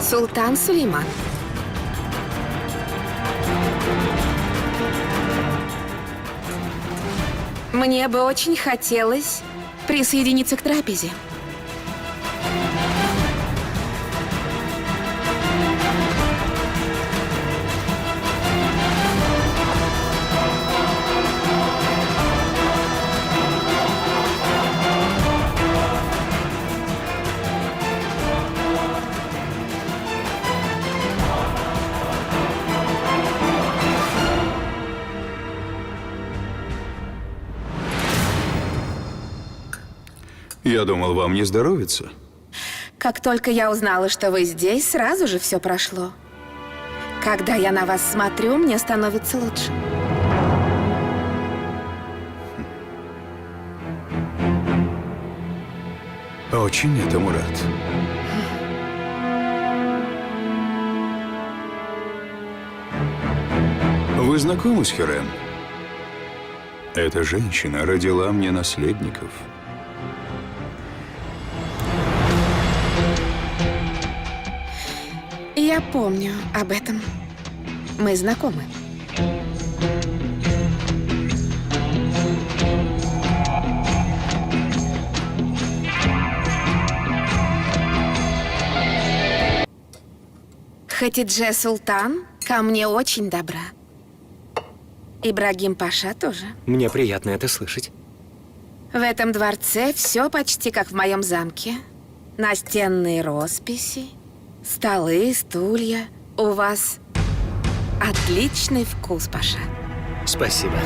Султан Сулейман. Мне бы очень хотелось присоединиться к трапезе. Я думал, вам не здоровится. Как только я узнала, что вы здесь, сразу же все прошло. Когда я на вас смотрю, мне становится лучше. Очень этому рад. Вы знакомы с Хюррем? Эта женщина родила мне наследников. Я помню об этом. Мы знакомы. Хатидже Султан ко мне очень добра. Ибрагим Паша тоже. Мне приятно это слышать. В этом дворце все почти как в моем замке. Настенные росписи, столы, стулья. У вас отличный вкус, Паша. Спасибо.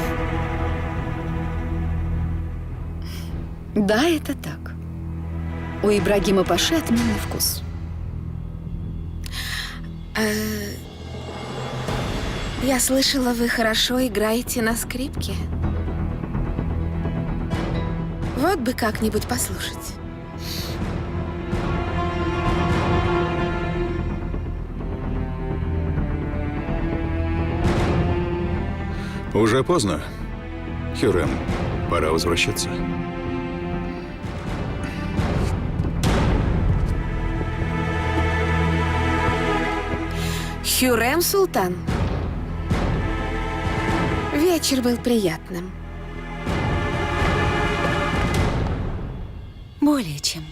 Да, это так. У Ибрагима Паши отменный вкус. Я слышала, вы хорошо играете на скрипке. Вот бы как-нибудь послушать. Уже поздно. Хюррем, пора возвращаться. Хюррем Султан. Вечер был приятным. Более чем.